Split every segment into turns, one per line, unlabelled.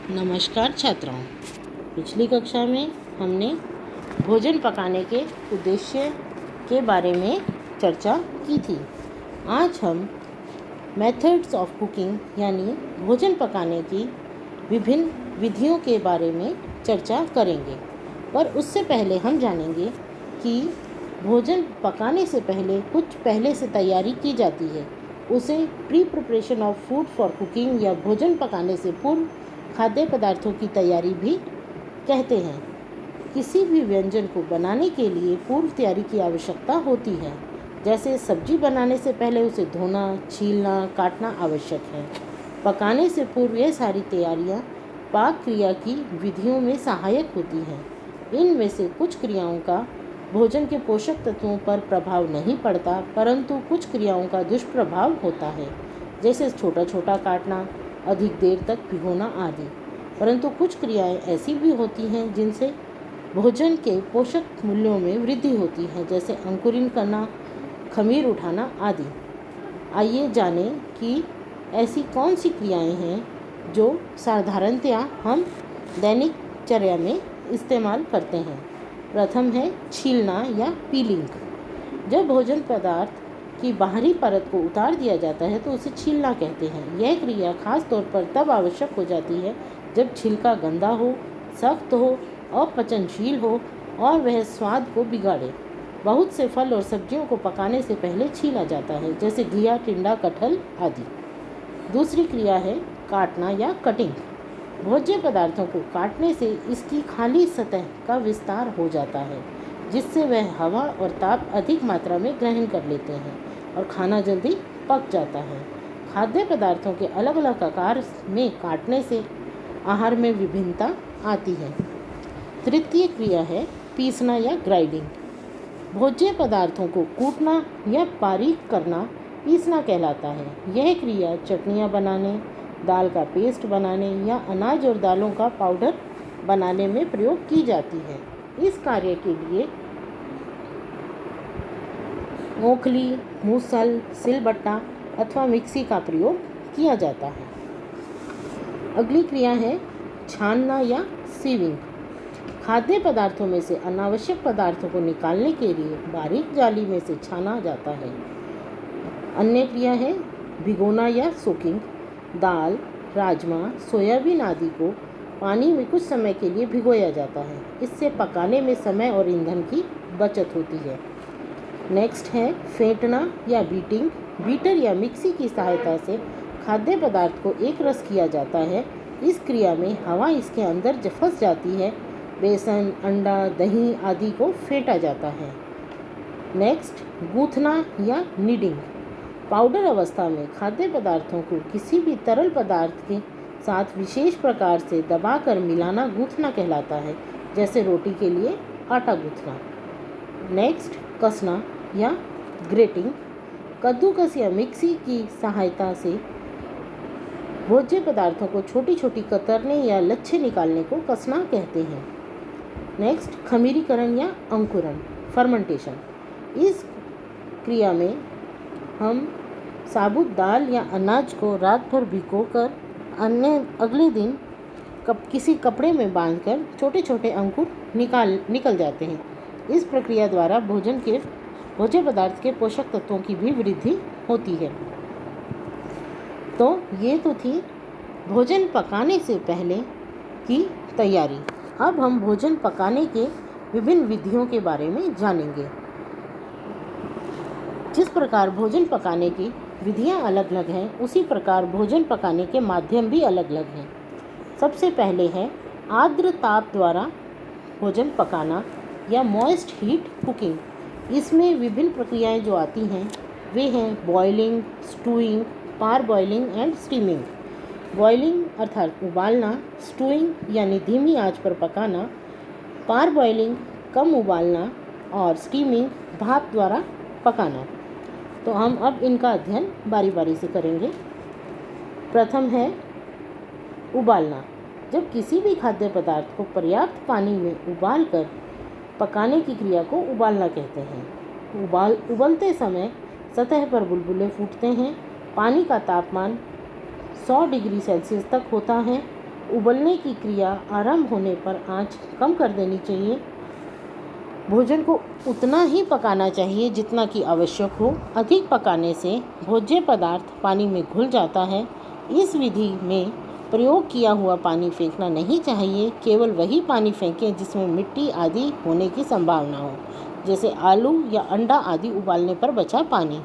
नमस्कार छात्रों। पिछली कक्षा में हमने भोजन पकाने के उद्देश्य के बारे में चर्चा की थी। आज हम मेथड्स ऑफ कुकिंग यानी भोजन पकाने की विभिन्न विधियों के बारे में चर्चा करेंगे। पर उससे पहले हम जानेंगे कि भोजन पकाने से पहले कुछ पहले से तैयारी की जाती है। उसे pre preparation of food for cooking या भोजन पकाने से पूर्व खाद्य पदार्थों की तैयारी भी कहते हैं। किसी भी व्यंजन को बनाने के लिए पूर्व तैयारी की आवश्यकता होती है। जैसे सब्जी बनाने से पहले उसे धोना, छीलना, काटना आवश्यक है। पकाने से पूर्व यह सारी तैयारियां पाक क्रिया की विधियों में सहायक होती हैं। इनमें से कुछ क्रियाओं का भोजन के पोषक तत्वों पर प्रभाव नहीं पड़ता, परंतु कुछ क्रियाओं का दुष्प्रभाव होता है, जैसे छोटा छोटा काटना, अधिक देर तक भिगोना आदि। परंतु कुछ क्रियाएं ऐसी भी होती हैं जिनसे भोजन के पोषक मूल्यों में वृद्धि होती है, जैसे अंकुरित करना, खमीर उठाना आदि। आइए जानें कि ऐसी कौन सी क्रियाएं हैं जो साधारणतया हम दैनिक चर्या में इस्तेमाल करते हैं। प्रथम है छीलना या पीलिंग। जब भोजन पदार्थ की बाहरी परत को उतार दिया जाता है तो उसे छीलना कहते हैं। यह क्रिया खास तौर पर तब आवश्यक हो जाती है जब छिलका गंदा हो, सख्त हो, अपचनशील हो और वह स्वाद को बिगाड़े। बहुत से फल और सब्जियों को पकाने से पहले छीला जाता है, जैसे घिया, टिंडा, कटहल आदि। दूसरी क्रिया है काटना या कटिंग। भोज्य पदार्थों को काटने से इसकी खाली सतह का विस्तार हो जाता है, जिससे वह हवा और ताप अधिक मात्रा में ग्रहण कर लेते हैं और खाना जल्दी पक जाता है। खाद्य पदार्थों के अलग अलग आकार में काटने से आहार में विभिन्नता आती है। तृतीय क्रिया है पीसना या ग्राइंडिंग। भोज्य पदार्थों को कूटना या बारीक करना पीसना कहलाता है। यह क्रिया चटनियाँ बनाने, दाल का पेस्ट बनाने या अनाज और दालों का पाउडर बनाने में प्रयोग की जाती है। इस कार्य के लिए ओखली, मूसल, सिलबट्टा अथवा मिक्सी का प्रयोग किया जाता है। अगली क्रिया है छानना या सीविंग। खाद्य पदार्थों में से अनावश्यक पदार्थों को निकालने के लिए बारीक जाली में से छाना जाता है। अन्य क्रिया है भिगोना या सोकिंग। दाल, राजमा, सोयाबीन आदि को पानी में कुछ समय के लिए भिगोया जाता है। इससे पकाने में समय और ईंधन की बचत होती है। नेक्स्ट है फेंटना या बीटिंग। बीटर या मिक्सी की सहायता से खाद्य पदार्थ को एक रस किया जाता है। इस क्रिया में हवा इसके अंदर फंस जाती है। बेसन, अंडा, दही आदि को फेंटा जाता है। नेक्स्ट गूंथना या नीडिंग। पाउडर अवस्था में खाद्य पदार्थों को किसी भी तरल पदार्थ के साथ विशेष प्रकार से दबाकर मिलाना गूंथना कहलाता है, जैसे रोटी के लिए आटा गूंथना। नेक्स्ट कसना या ग्रेटिंग। कद्दूकस या मिक्सी की सहायता से भोज्य पदार्थों को छोटी छोटी कतरने या लच्छे निकालने को कसना कहते हैं। नेक्स्ट खमीरीकरण या अंकुरण, फर्मेंटेशन। इस क्रिया में हम साबुत दाल या अनाज को रात भर भिगोकर अगले दिन किसी कपड़े में बांधकर छोटे छोटे अंकुर निकल जाते हैं। इस प्रक्रिया द्वारा भोज्य पदार्थ के पोषक तत्वों की भी वृद्धि होती है। तो ये तो थी भोजन पकाने से पहले की तैयारी। अब हम भोजन पकाने के विभिन्न विधियों के बारे में जानेंगे। जिस प्रकार भोजन पकाने की विधियां अलग अलग हैं, उसी प्रकार भोजन पकाने के माध्यम भी अलग अलग हैं। सबसे पहले है आर्द्र ताप द्वारा भोजन पकाना या मॉइस्ट हीट कुकिंग। इसमें विभिन्न प्रक्रियाएं जो आती हैं वे हैं boiling, stewing, parboiling and steaming. Boiling अर्थात उबालना, स्टूइंग यानी धीमी आंच पर पकाना, पार बॉइलिंग कम उबालना और स्टीमिंग भाप द्वारा पकाना। तो हम अब इनका अध्ययन बारी बारी से करेंगे। प्रथम है उबालना। जब किसी भी खाद्य पदार्थ को पर्याप्त पानी में उबालकर पकाने की क्रिया को उबालना कहते हैं। उबलते समय सतह पर बुलबुले फूटते हैं। पानी का तापमान 100 डिग्री सेल्सियस तक होता है उबलने की क्रिया आरंभ होने पर आंच कम कर देनी चाहिए। भोजन को उतना ही पकाना चाहिए जितना कि आवश्यक हो। अधिक पकाने से भोज्य पदार्थ पानी में घुल जाता है। इस विधि में प्रयोग किया हुआ पानी फेंकना नहीं चाहिए। केवल वही पानी फेंकें जिसमें मिट्टी आदि होने की संभावना हो, जैसे आलू या अंडा आदि उबालने पर बचा पानी।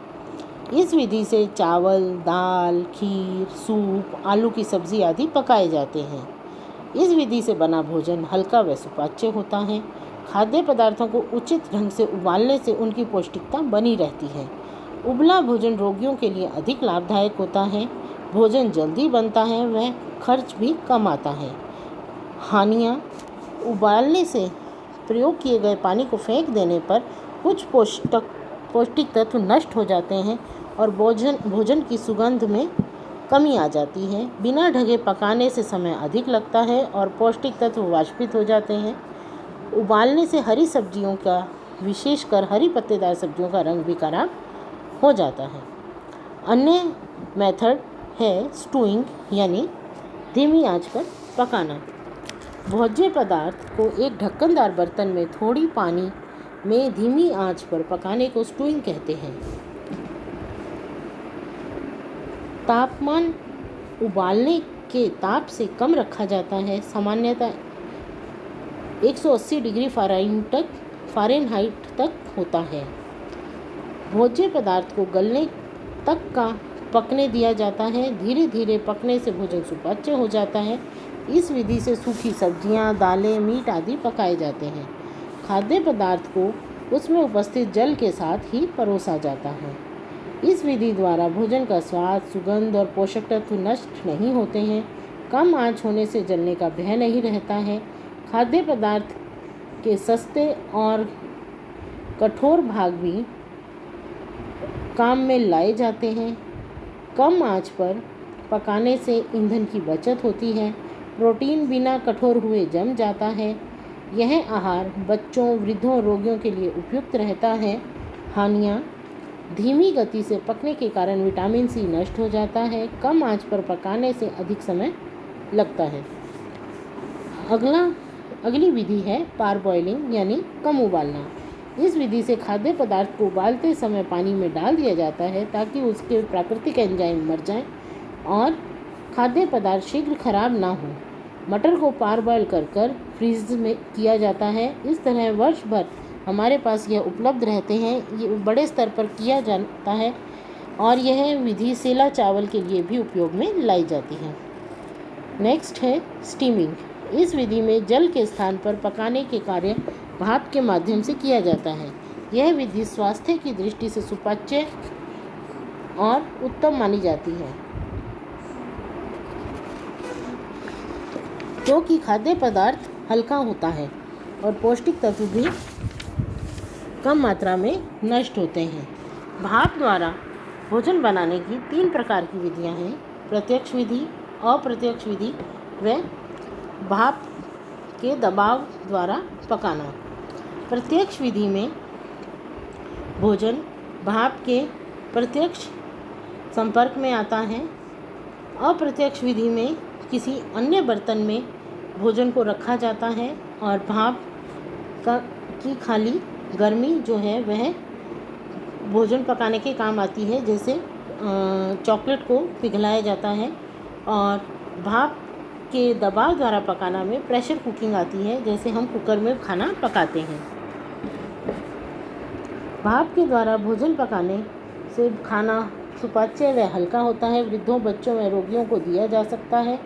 इस विधि से चावल, दाल, खीर, सूप, आलू की सब्जी आदि पकाए जाते हैं। इस विधि से बना भोजन हल्का व सुपाच्य होता है। खाद्य पदार्थों को उचित ढंग से उबालने से उनकी पौष्टिकता बनी रहती है। उबला भोजन रोगियों के लिए अधिक लाभदायक होता है। भोजन जल्दी बनता है व खर्च भी कम आता है। हानियाँ: उबालने से प्रयोग किए गए पानी को फेंक देने पर कुछ पौष्टिक तत्व नष्ट हो जाते हैं और भोजन की सुगंध में कमी आ जाती है। बिना ढके पकाने से समय अधिक लगता है और पौष्टिक तत्व वाष्पित हो जाते हैं। उबालने से हरी सब्जियों का, विशेषकर हरी पत्तेदार सब्जियों का रंग भी खराब हो जाता है। अन्य मेथड है स्टूइंग, यानी धीमी आंच पर पकाना। भोज्य पदार्थ को एक ढक्कनदार बर्तन में थोड़ी पानी में धीमी आंच पर पकाने को स्टूइंग कहते हैं। तापमान उबालने के ताप से कम रखा जाता है। सामान्यतः 180 डिग्री फ़ारेनहाइट तक होता है। भोज्य पदार्थ को गलने तक का पकने दिया जाता है। धीरे धीरे पकने से भोजन सुपाच्य हो जाता है। इस विधि से सूखी सब्जियां, दालें, मीट आदि पकाए जाते हैं। खाद्य पदार्थ को उसमें उपस्थित जल के साथ ही परोसा जाता है। इस विधि द्वारा भोजन का स्वाद, सुगंध और पोषक तत्व नष्ट नहीं होते हैं। कम आंच होने से जलने का भय नहीं रहता है। खाद्य पदार्थ के सस्ते और कठोर भाग भी काम में लाए जाते हैं। कम आंच पर पकाने से ईंधन की बचत होती है। प्रोटीन बिना कठोर हुए जम जाता है। यह आहार बच्चों, वृद्धों, रोगियों के लिए उपयुक्त रहता है। हानियाँ: धीमी गति से पकने के कारण विटामिन सी नष्ट हो जाता है। कम आंच पर पकाने से अधिक समय लगता है। अगली विधि है पारबॉइलिंग, यानी कम उबालना। इस विधि से खाद्य पदार्थ को उबालते समय पानी में डाल दिया जाता है ताकि उसके प्राकृतिक एंजाइम मर जाएं और खाद्य पदार्थ शीघ्र खराब ना हो। मटर को पारबॉइल कर फ्रीज में किया जाता है। इस तरह वर्ष भर हमारे पास यह उपलब्ध रहते हैं। ये बड़े स्तर पर किया जाता है और यह विधि सेला चावल के लिए भी उपयोग में लाई जाती है। नेक्स्ट है स्टीमिंग। इस विधि में जल के स्थान पर पकाने के कार्य भाप के माध्यम से किया जाता है। यह विधि स्वास्थ्य की दृष्टि से सुपाच्य और उत्तम मानी जाती है, क्योंकि खाद्य पदार्थ हल्का होता है और पौष्टिक तत्व भी कम मात्रा में नष्ट होते हैं। भाप द्वारा भोजन बनाने की 3 प्रकार की विधियां हैं: प्रत्यक्ष विधि, अप्रत्यक्ष विधि व भाप के दबाव द्वारा पकाना। प्रत्यक्ष विधि में भोजन भाप के प्रत्यक्ष संपर्क में आता है। अप्रत्यक्ष विधि में किसी अन्य बर्तन में भोजन को रखा जाता है और भाप की खाली गर्मी जो है वह भोजन पकाने के काम आती है। जैसे चॉकलेट को पिघलाया जाता है। और भाप के दबाव द्वारा पकाना में प्रेशर कुकिंग आती है, जैसे हम कुकर में खाना पकाते हैं। भाप के द्वारा भोजन पकाने से खाना सुपाच्य व हल्का होता है। वृद्धों, बच्चों व रोगियों को दिया जा सकता है।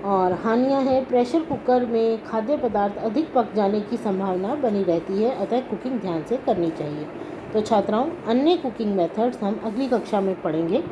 और हानियाँ हैं: प्रेशर कुकर में खाद्य पदार्थ अधिक पक जाने की संभावना बनी रहती है, अतः कुकिंग ध्यान से करनी चाहिए। तो छात्राओं, अन्य कुकिंग मेथड्स हम अगली कक्षा में पढ़ेंगे।